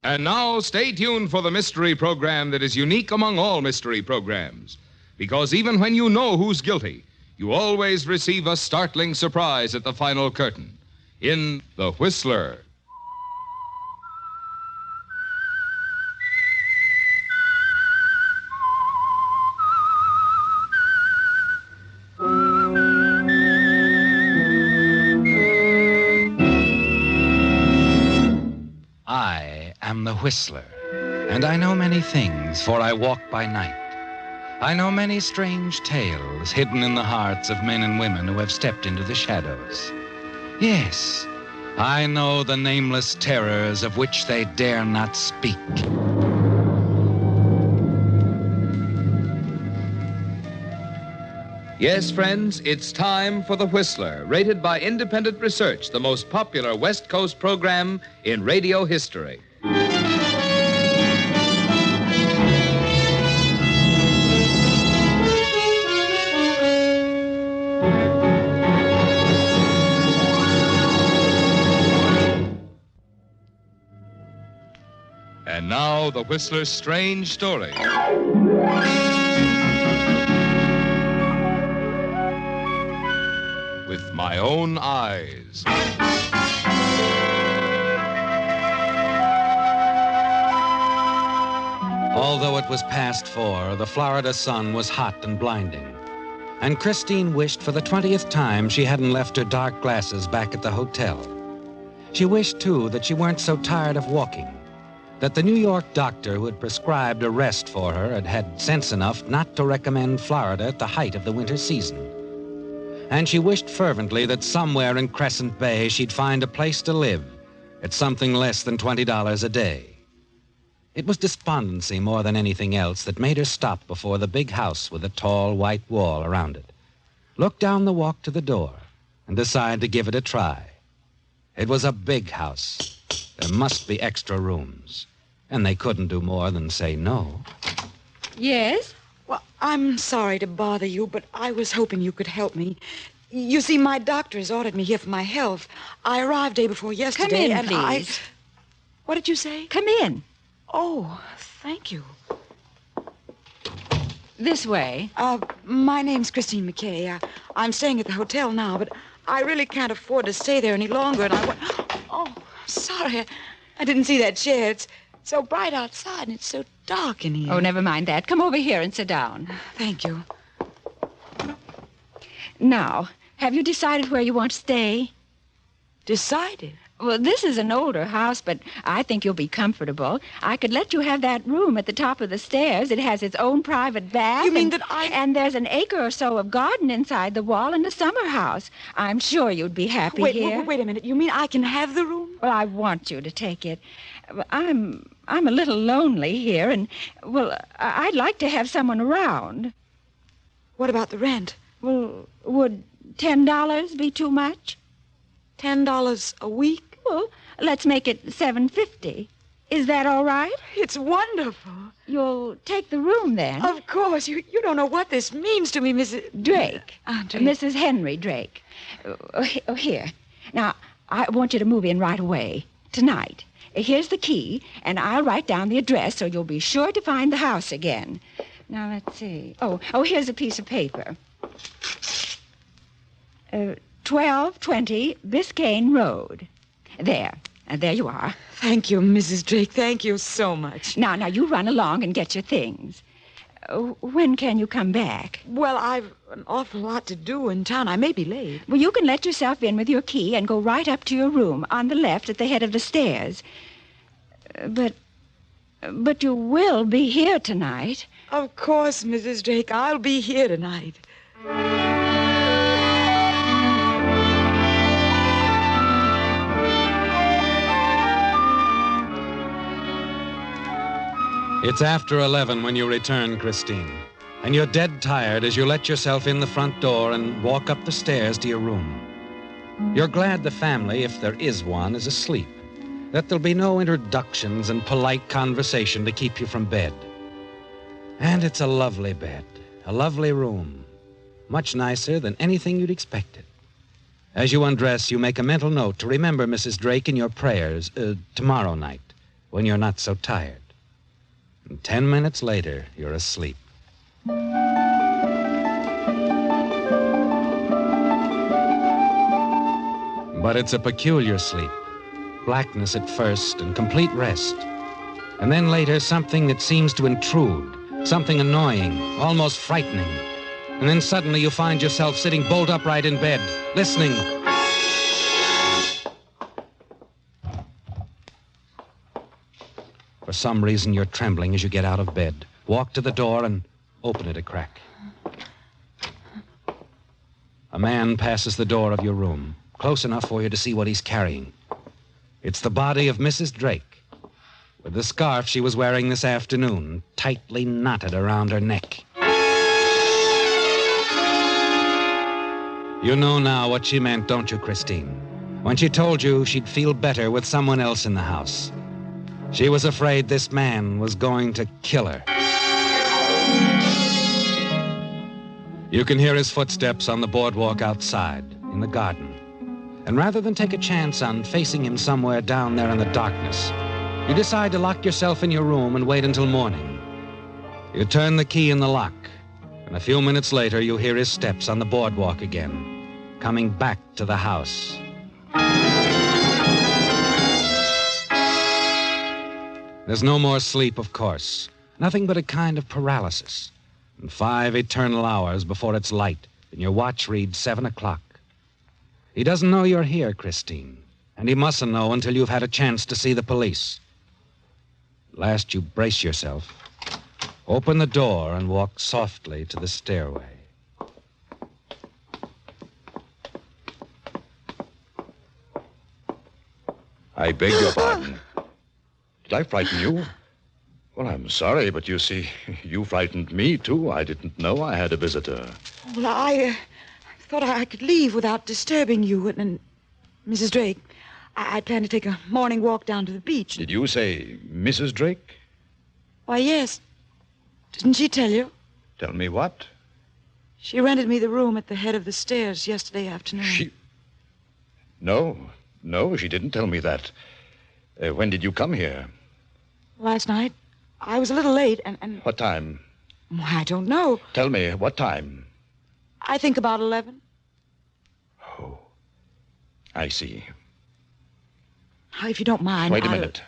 And now, stay tuned for the mystery program that is unique among all mystery programs. Because even when you know who's guilty, you always receive a startling surprise at the final curtain. In The Whistler. I am the Whistler, and I know many things, for I walk by night. I know many strange tales hidden in the hearts of men and women who have stepped into the shadows. Yes, I know the nameless terrors of which they dare not speak. Yes, friends, it's time for The Whistler, rated by independent research, the most popular West Coast program in radio history. And now, The Whistler's strange story. With my own eyes. Although it was past 4, the Florida sun was hot and blinding. And Christine wished for the 20th time she hadn't left her dark glasses back at the hotel. She wished, too, that she weren't so tired of walking, that the New York doctor who had prescribed a rest for her had had sense enough not to recommend Florida at the height of the winter season. And she wished fervently that somewhere in Crescent Bay she'd find a place to live at something less than $20 a day. It was despondency more than anything else that made her stop before the big house with a tall white wall around it, look down the walk to the door, and decide to give it a try. It was a big house. There must be extra rooms, and they couldn't do more than say no. Yes? Well, I'm sorry to bother you, but I was hoping you could help me. You see, my doctor has ordered me here for my health. I arrived day before yesterday, Come in, and please. What did you say? Come in. Oh, thank you. This way. My name's Christine McKay. I'm staying at the hotel now, but I really can't afford to stay there any longer, and Oh, sorry. I didn't see that chair. It's so bright outside, and it's so dark in here. Oh, never mind that. Come over here and sit down. Thank you. Now, have you decided where you want to stay? Decided? Well, this is an older house, but I think you'll be comfortable. I could let you have that room at the top of the stairs. It has its own private bath. You mean that I... And there's an acre or so of garden inside the wall and a summer house. I'm sure you'd be happy here. Wait a minute. You mean I can have the room? Well, I want you to take it. I'm a little lonely here, and, well, I'd like to have someone around. What about the rent? Well, would $10 be too much? $10 a week? Well, let's make it $7.50. Is that all right? It's wonderful. You'll take the room, then? Of course. You don't know what this means to me, Mrs... Drake. Drake. Mrs. Henry Drake. Here. Now, I want you to move in right away. Tonight. Here's the key, and I'll write down the address so you'll be sure to find the house again. Now, let's see. Oh, here's a piece of paper. 1220 Biscayne Road. There you are. Thank you, Mrs. Drake. Thank you so much. Now, you run along and get your things. When can you come back? Well, I've an awful lot to do in town. I may be late. Well, you can let yourself in with your key and go right up to your room on the left at the head of the stairs. But you will be here tonight. Of course, Mrs. Drake. I'll be here tonight. It's after 11 when you return, Christine, and you're dead tired as you let yourself in the front door and walk up the stairs to your room. You're glad the family, if there is one, is asleep, that there'll be no introductions and polite conversation to keep you from bed. And it's a lovely bed, a lovely room, much nicer than anything you'd expected. As you undress, you make a mental note to remember Mrs. Drake in your prayers tomorrow night, when you're not so tired. And 10 minutes later, you're asleep. But it's a peculiar sleep. Blackness at first and complete rest. And then later, something that seems to intrude, something annoying, almost frightening. And then suddenly you find yourself sitting bolt upright in bed, listening. For some reason, you're trembling as you get out of bed. Walk to the door and open it a crack. A man passes the door of your room, close enough for you to see what he's carrying. It's the body of Mrs. Drake, with the scarf she was wearing this afternoon tightly knotted around her neck. You know now what she meant, don't you, Christine? When she told you she'd feel better with someone else in the house. She was afraid this man was going to kill her. You can hear his footsteps on the boardwalk outside, in the garden. And rather than take a chance on facing him somewhere down there in the darkness, you decide to lock yourself in your room and wait until morning. You turn the key in the lock, and a few minutes later you hear his steps on the boardwalk again, coming back to the house. There's no more sleep, of course. Nothing but a kind of paralysis. And 5 eternal hours before it's light, and your watch reads 7 o'clock. He doesn't know you're here, Christine, and he mustn't know until you've had a chance to see the police. At last you brace yourself, open the door, and walk softly to the stairway. I beg your pardon. Did I frighten you? Well, I'm sorry, but you see, you frightened me, too. I didn't know I had a visitor. Well, I thought I could leave without disturbing you and Mrs. Drake. I planned to take a morning walk down to the beach. Did you say Mrs. Drake? Why, yes. Didn't she tell you? Tell me what? She rented me the room at the head of the stairs yesterday afternoon. No, she didn't tell me that. When did you come here? Last night. I was a little late and... What time? Why, I don't know. Tell me, what time? I think about 11. Oh, I see. If you don't mind, Wait a minute.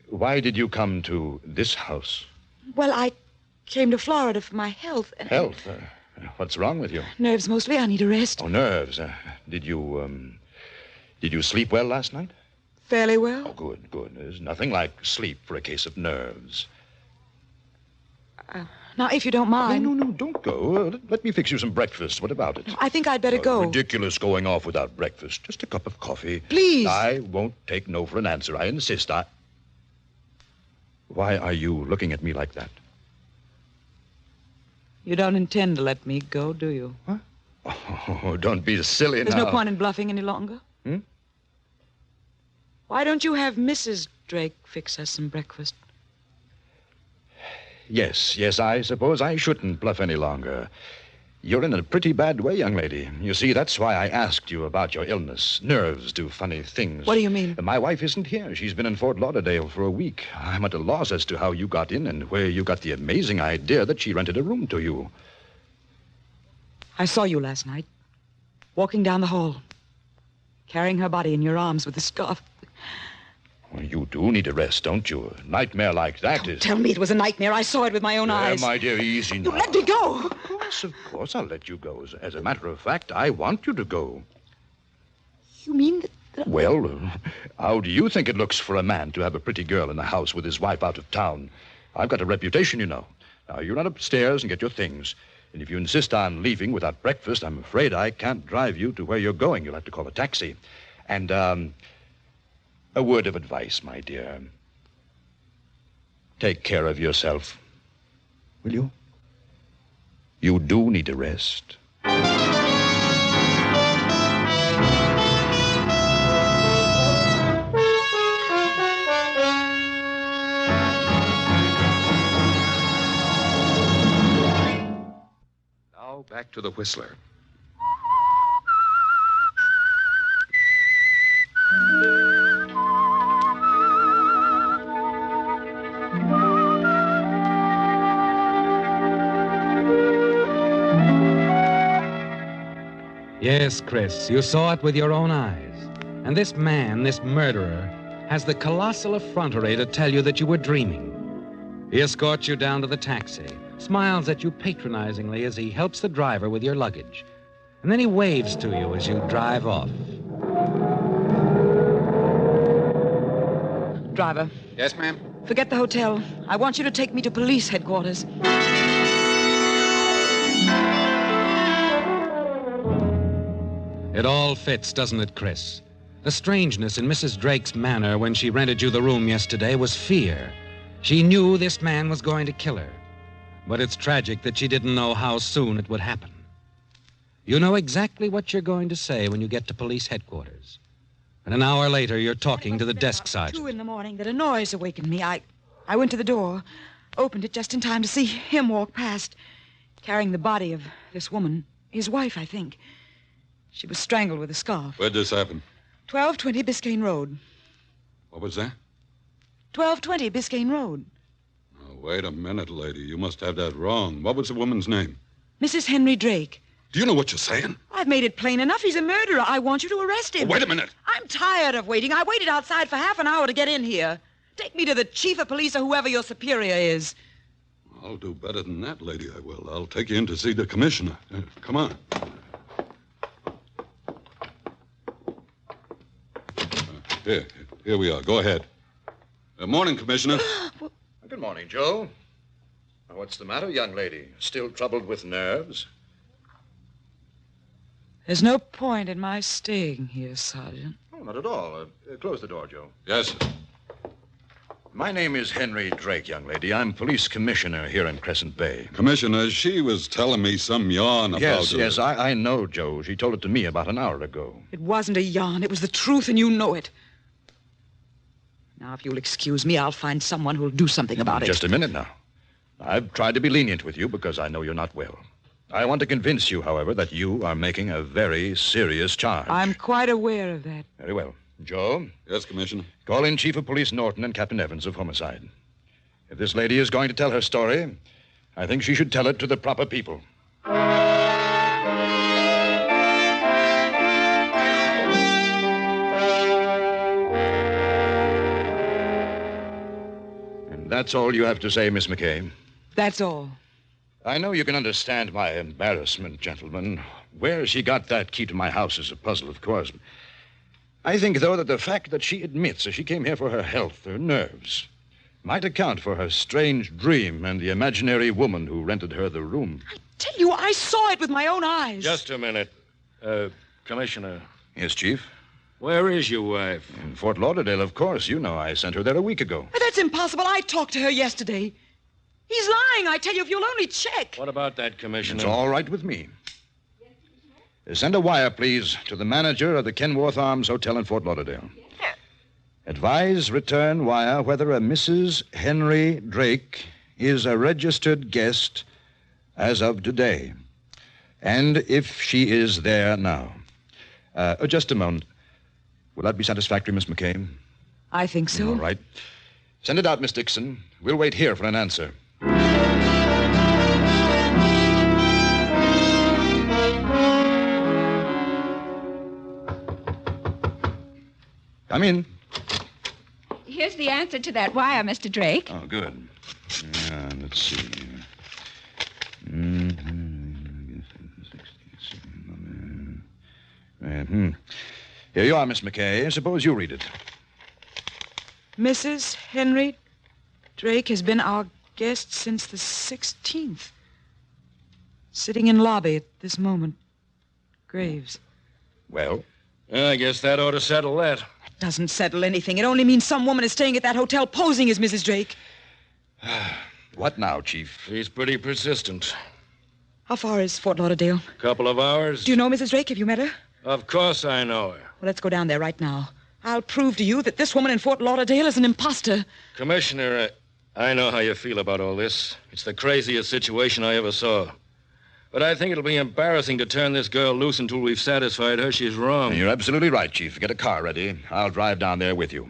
Why did you come to this house? Well, I came to Florida for my health. Health? What's wrong with you? Nerves mostly. I need a rest. Oh, nerves. Did you sleep well last night? Fairly well. Oh, good. There's nothing like sleep for a case of nerves. Now, if you don't mind... No, don't go. Let me fix you some breakfast. What about it? I think I'd better go. Ridiculous going off without breakfast. Just a cup of coffee. Please. I won't take no for an answer. I insist. Why are you looking at me like that? You don't intend to let me go, do you? What? Oh, don't be silly now. There's no point in bluffing any longer. Why don't you have Mrs. Drake fix us some breakfast? Yes, I suppose I shouldn't bluff any longer. You're in a pretty bad way, young lady. You see, that's why I asked you about your illness. Nerves do funny things. What do you mean? My wife isn't here. She's been in Fort Lauderdale for a week. I'm at a loss as to how you got in and where you got the amazing idea that she rented a room to you. I saw you last night, walking down the hall, carrying her body in your arms with the scarf. Well, you do need a rest, don't you? A nightmare like that is... Tell me it was a nightmare. I saw it with my own eyes. My dear, easy now. You let me go. Of course I'll let you go. As a matter of fact, I want you to go. You mean that... Well, how do you think it looks for a man to have a pretty girl in the house with his wife out of town? I've got a reputation, you know. Now, you run upstairs and get your things. And if you insist on leaving without breakfast, I'm afraid I can't drive you to where you're going. You'll have to call a taxi. And, a word of advice, my dear. Take care of yourself. Will you? You do need a rest. Now back to the Whistler. Yes, Chris, you saw it with your own eyes. And this man, this murderer, has the colossal effrontery to tell you that you were dreaming. He escorts you down to the taxi, smiles at you patronizingly as he helps the driver with your luggage. And then he waves to you as you drive off. Driver, Yes, ma'am? forget the hotel. I want you to take me to police headquarters. It all fits, doesn't it, Chris? The strangeness in Mrs. Drake's manner when she rented you the room yesterday was fear. She knew this man was going to kill her. But it's tragic that she didn't know how soon it would happen. You know exactly what you're going to say when you get to police headquarters. And an hour later, you're talking to the desk sergeant. 2 a.m. that a noise awakened me. I went to the door, opened it just in time to see him walk past, carrying the body of this woman, his wife, I think. She was strangled with a scarf. Where'd this happen? 1220 Biscayne Road. What was that? 1220 Biscayne Road. Oh, wait a minute, lady. You must have that wrong. What was the woman's name? Mrs. Henry Drake. Do you know what you're saying? I've made it plain enough. He's a murderer. I want you to arrest him. Oh, wait a minute. I'm tired of waiting. I waited outside for half an hour to get in here. Take me to the chief of police or whoever your superior is. I'll do better than that, lady, I will. I'll take you in to see the commissioner. Come on. Here we are. Go ahead. Morning, Commissioner. Good morning, Joe. What's the matter, young lady? Still troubled with nerves? There's no point in my staying here, Sergeant. Oh, not at all. Close the door, Joe. Yes, sir. My name is Henry Drake, young lady. I'm police commissioner here in Crescent Bay. Commissioner, she was telling me some yarn about... Yes, I know, Joe. She told it to me about an hour ago. It wasn't a yarn. It was the truth, and you know it. Now, if you'll excuse me, I'll find someone who'll do something about it. Just a minute now. I've tried to be lenient with you because I know you're not well. I want to convince you, however, that you are making a very serious charge. I'm quite aware of that. Very well. Joe? Yes, Commissioner. Call in Chief of Police Norton and Captain Evans of Homicide. If this lady is going to tell her story, I think she should tell it to the proper people. And that's all you have to say, Miss McKay. That's all. I know you can understand my embarrassment, gentlemen. Where she got that key to my house is a puzzle, of course. I think, though, that the fact that she admits that she came here for her health, her nerves, might account for her strange dream and the imaginary woman who rented her the room. I tell you, I saw it with my own eyes. Just a minute. Commissioner, Yes, Chief? where is your wife? In Fort Lauderdale, of course. You know I sent her there a week ago. But that's impossible. I talked to her yesterday. He's lying, I tell you, if you'll only check. What about that, Commissioner? It's all right with me. Send a wire, please, to the manager of the Kenworth Arms Hotel in Fort Lauderdale. Advise return wire whether a Mrs. Henry Drake is a registered guest as of today, and if she is there now. Just a moment. Will that be satisfactory, Miss McCabe? I think so. All right. Send it out, Miss Dixon. We'll wait here for an answer. Come in. Here's the answer to that wire, Mr. Drake. Oh, good. Let's see. Here you are, Miss McKay. Suppose you read it. Mrs. Henry Drake has been our guest since the 16th. Sitting in lobby at this moment. Graves. Well? I guess that ought to settle that. It doesn't settle anything. It only means some woman is staying at that hotel posing as Mrs. Drake. What now, Chief? She's pretty persistent. How far is Fort Lauderdale? Couple of hours. Do you know Mrs. Drake? Have you met her? Of course I know her. Well, let's go down there right now. I'll prove to you that this woman in Fort Lauderdale is an imposter. Commissioner, I know how you feel about all this. It's the craziest situation I ever saw. But I think it'll be embarrassing to turn this girl loose until we've satisfied her she's wrong. You're absolutely right, Chief. Get a car ready. I'll drive down there with you.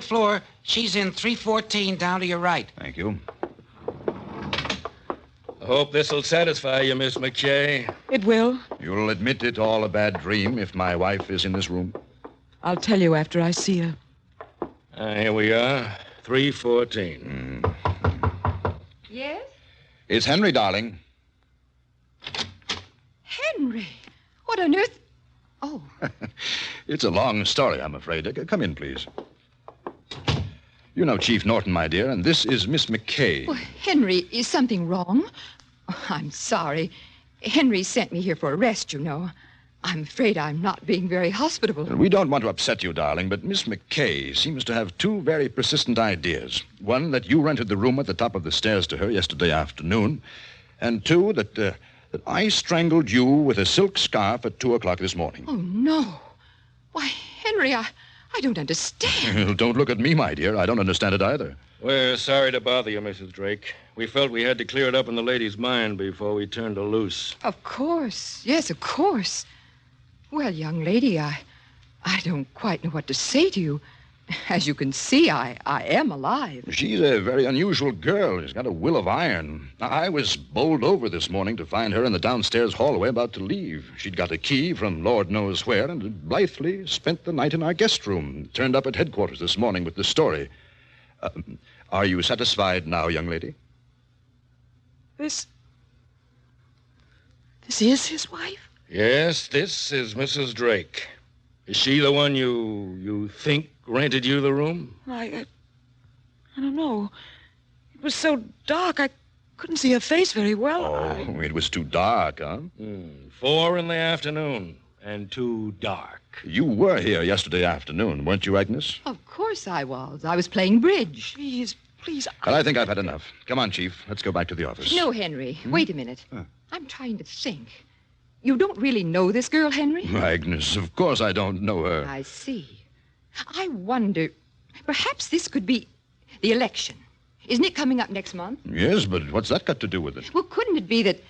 third floor. She's in 314 down to your right. Thank you. I hope this will satisfy you, Miss McKay. It will. You'll admit it all a bad dream if my wife is in this room? I'll tell you after I see her. Here we are, 314. Yes? It's Henry, darling. Henry, what on earth? Oh, It's a long story, I'm afraid. Come in, please. You know Chief Norton, my dear, and this is Miss McKay. Well, Henry, is something wrong? Oh, I'm sorry. Henry sent me here for a rest, you know. I'm afraid I'm not being very hospitable. We don't want to upset you, darling, but Miss McKay seems to have two very persistent ideas. One, that you rented the room at the top of the stairs to her yesterday afternoon, and two, that I strangled you with a silk scarf at 2 o'clock this morning. Oh, no. Why, Henry, I don't understand. Don't look at me, my dear. I don't understand it either. We're sorry to bother you, Mrs. Drake. We felt we had to clear it up in the lady's mind before we turned her loose. Of course. Yes, of course. Well, young lady, I don't quite know what to say to you. As you can see, I am alive. She's a very unusual girl. She's got a will of iron. I was bowled over this morning to find her in the downstairs hallway about to leave. She'd got a key from Lord knows where and had blithely spent the night in our guest room. Turned up at headquarters this morning with the story. Are you satisfied now, young lady? This is his wife? Yes, this is Mrs. Drake. Is she the one you think rented you the room? I don't know. It was so dark, I couldn't see her face very well. Oh, it was too dark, huh? 4 in the afternoon, and too dark. You were here yesterday afternoon, weren't you, Agnes? Of course I was. I was playing bridge. Please. Well, I think I've had enough. Come on, Chief. Let's go back to the office. No, Henry. Wait a minute. I'm trying to think. You don't really know this girl, Henry? Agnes, of course I don't know her. I see. I wonder, perhaps this could be the election. Isn't it coming up next month? Yes, but what's that got to do with it? Well, couldn't it be that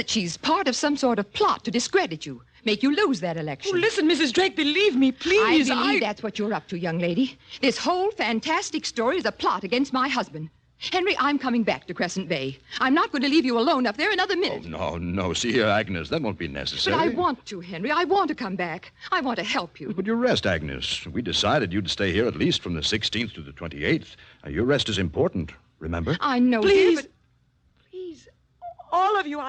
she's part of some sort of plot to discredit you, make you lose that election? Oh, listen, Mrs. Drake, believe me, please. I believe that's what you're up to, young lady. This whole fantastic story is a plot against my husband. Henry, I'm coming back to Crescent Bay. I'm not going to leave you alone up there another minute. Oh, no. See here, Agnes, that won't be necessary. But I want to, Henry. I want to come back. I want to help you. But your rest, Agnes. We decided you'd stay here at least from the 16th to the 28th. Your rest is important, remember? I know, Please. dear, but... Please, all of you,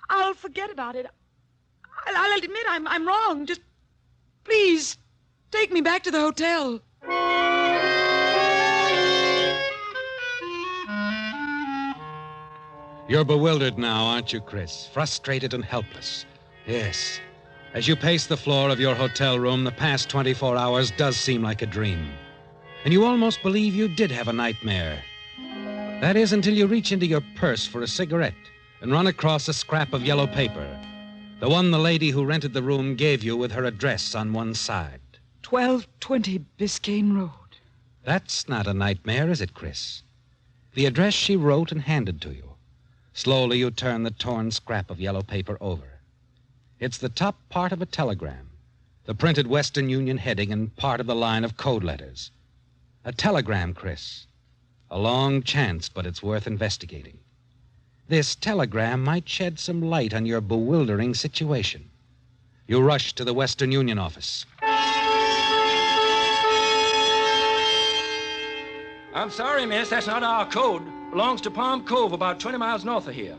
I'll forget about it. I'll admit I'm wrong. Just, please, take me back to the hotel. You're bewildered now, aren't you, Chris? Frustrated and helpless. Yes. As you pace the floor of your hotel room, the past 24 hours does seem like a dream. And you almost believe you did have a nightmare. That is until you reach into your purse for a cigarette and run across a scrap of yellow paper. The one the lady who rented the room gave you with her address on one side. 1220 Biscayne Road. That's not a nightmare, is it, Chris? The address she wrote and handed to you. Slowly you turn the torn scrap of yellow paper over. It's the top part of a telegram, the printed Western Union heading and part of the line of code letters. A telegram, Chris. A long chance, but it's worth investigating. This telegram might shed some light on your bewildering situation. You rush to the Western Union office. I'm sorry, miss. That's not our code. Belongs to Palm Cove, about 20 miles north of here.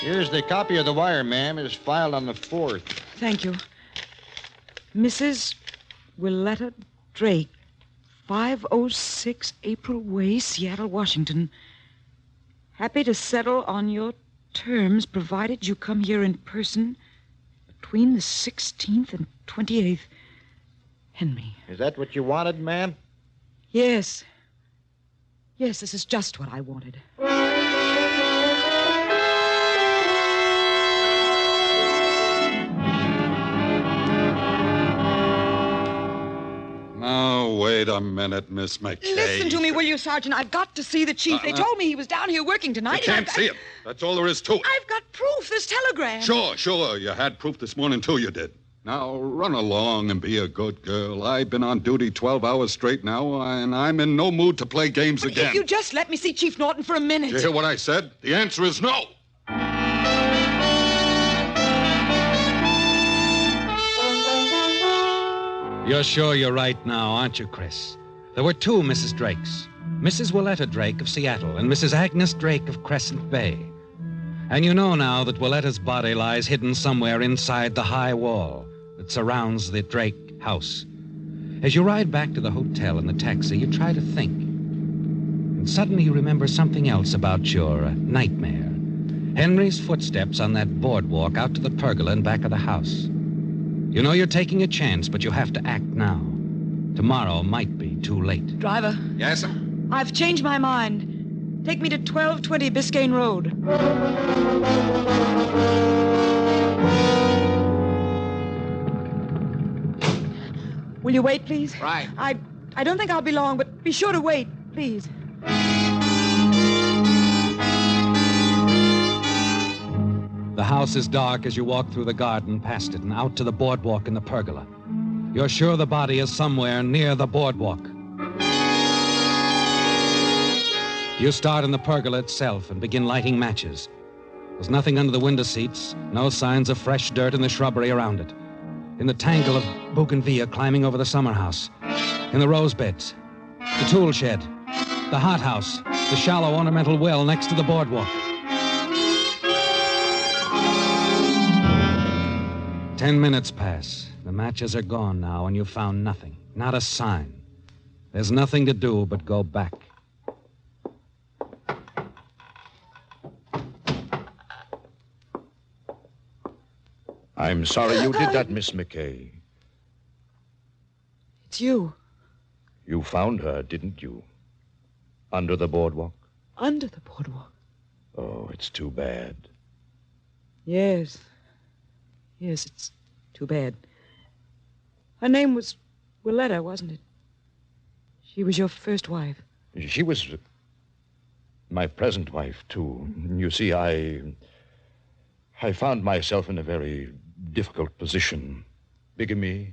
Here's the copy of the wire, ma'am. It is filed on the 4th. Thank you. Mrs. Willetta Drake, 506 April Way, Seattle, Washington. Happy to settle on your terms, provided you come here in person between the 16th and 28th. Henry. Is that what you wanted, ma'am? Yes. Yes, this is just what I wanted. Now, wait a minute, Miss McKay. Listen to me, will you, Sergeant? I've got to see the chief. They told me he was down here working tonight. You can't see him. That's all there is to it. I've got proof, this telegram. Sure. You had proof this morning, too, you did. Now, run along and be a good girl. I've been on duty 12 hours straight now, and I'm in no mood to play games again. If you just let me see Chief Norton for a minute. Did you hear what I said? The answer is no. You're sure you're right now, aren't you, Chris? There were two Mrs. Drakes. Mrs. Willetta Drake of Seattle and Mrs. Agnes Drake of Crescent Bay. And you know now that Willetta's body lies hidden somewhere inside the high wall that surrounds the Drake house. As you ride back to the hotel in the taxi, you try to think. And suddenly you remember something else about your nightmare. Henry's footsteps on that boardwalk out to the pergola in back of the house. You know you're taking a chance, but you have to act now. Tomorrow might be too late. Driver. Yes, sir? I've changed my mind. Take me to 1220 Biscayne Road. Will you wait, please? Right. I don't think I'll be long, but be sure to wait, please. The house is dark as you walk through the garden past it and out to the boardwalk in the pergola. You're sure the body is somewhere near the boardwalk. You start in the pergola itself and begin lighting matches. There's nothing under the window seats, no signs of fresh dirt in the shrubbery around it. In the tangle of bougainvillea climbing over the summer house, in the rose beds, the tool shed, the hothouse, the shallow ornamental well next to the boardwalk. 10 minutes pass. The matches are gone now, and you've found nothing. Not a sign. There's nothing to do but go back. I'm sorry you did that, Miss McKay. It's you. You found her, didn't you? Under the boardwalk? Under the boardwalk. Oh, it's too bad. Yes. Yes, it's too bad. Her name was Willetta, wasn't it? She was your first wife. She was my present wife, too. You see, I found myself in a very difficult position. Bigamy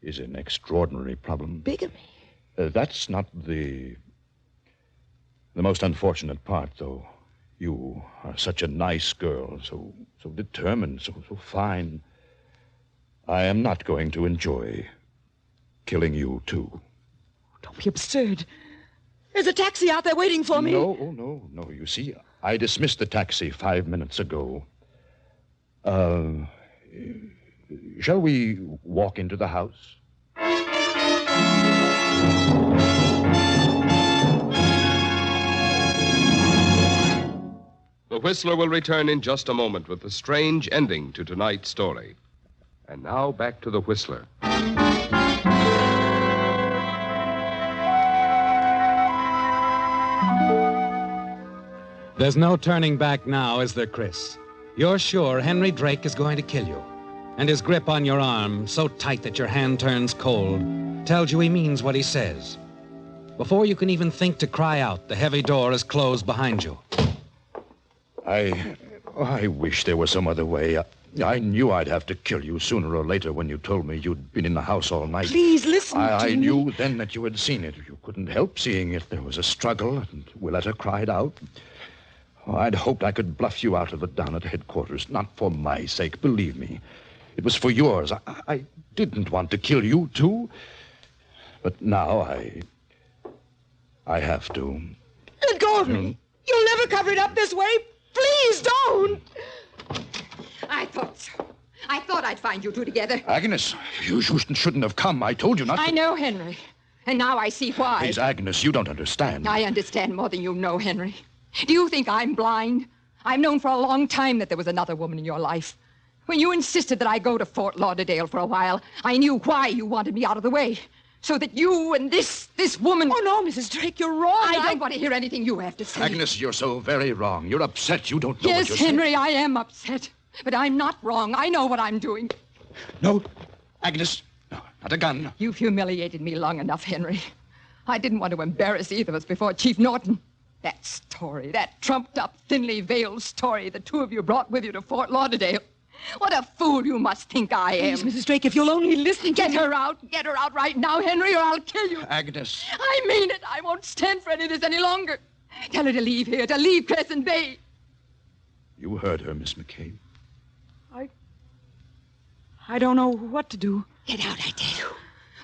is an extraordinary problem. Bigamy? That's not the most unfortunate part, though. You are such a nice girl, so determined, so fine. I am not going to enjoy killing you, too. Don't be absurd. There's a taxi out there waiting for me. No. You see, I dismissed the taxi 5 minutes ago. Shall we walk into the house? The Whistler will return in just a moment with the strange ending to tonight's story. And now back to the Whistler. There's no turning back now, is there, Chris? You're sure Henry Drake is going to kill you. And his grip on your arm, so tight that your hand turns cold, tells you he means what he says. Before you can even think to cry out, the heavy door is closed behind you. I wish there was some other way. I knew I'd have to kill you sooner or later when you told me you'd been in the house all night. Please listen to me. I knew then that you had seen it. You couldn't help seeing it. There was a struggle, and Willetta cried out. Oh, I'd hoped I could bluff you out of it down at headquarters. Not for my sake, believe me. It was for yours. I didn't want to kill you, too. But now I have to. Let go of me. You'll never cover it up this way. Please don't. I thought so. I thought I'd find you two together. Agnes, you shouldn't have come. I told you not to. I know, Henry. And now I see why. Please, Agnes, you don't understand. I understand more than you know, Henry. Do you think I'm blind? I've known for a long time that there was another woman in your life. When you insisted that I go to Fort Lauderdale for a while, I knew why you wanted me out of the way. So that you and this woman... Oh, no, Mrs. Drake, you're wrong. I don't want to hear anything you have to say. Agnes, you're so very wrong. You're upset. You don't know what Yes, you're Henry, I am upset. But I'm not wrong. I know what I'm doing. No, Agnes, no, not a gun. You've humiliated me long enough, Henry. I didn't want to embarrass either of us before Chief Norton. That story, that trumped-up, thinly veiled story the two of you brought with you to Fort Lauderdale. What a fool you must think I am. Please, Mrs. Drake, if you'll only listen to Get her out. Get her out right now, Henry, or I'll kill you. Agnes. I mean it. I won't stand for any of this any longer. Tell her to leave here, to leave Crescent Bay. You heard her, Miss McCabe. I don't know what to do. Get out, I tell you.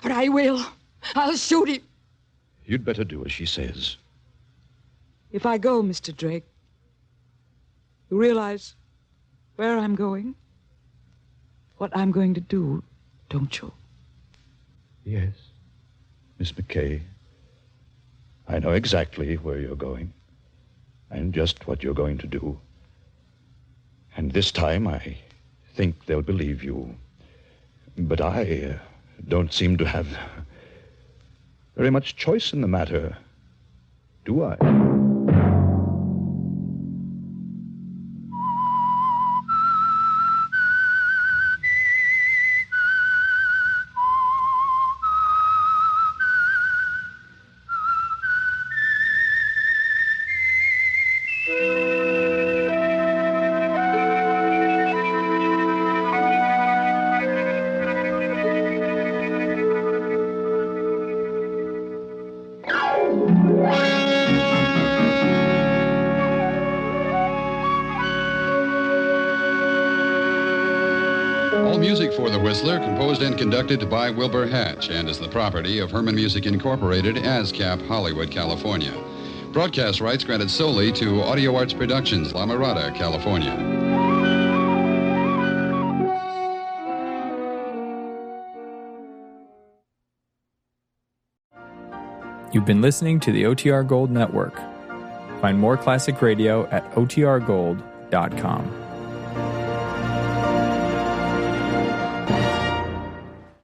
Or I will. I'll shoot him. You'd better do as she says. If I go, Mr. Drake, you realize where I'm going? What I'm going to do, don't you? Yes, Miss McKay. I know exactly where you're going and just what you're going to do. And this time I think they'll believe you. But I don't seem to have very much choice in the matter, do I? All music for The Whistler, composed and conducted by Wilbur Hatch, and is the property of Herman Music Incorporated, ASCAP, Hollywood, California. Broadcast rights granted solely to Audio Arts Productions, La Mirada, California. You've been listening to the OTR Gold Network. Find more classic radio at otrgold.com.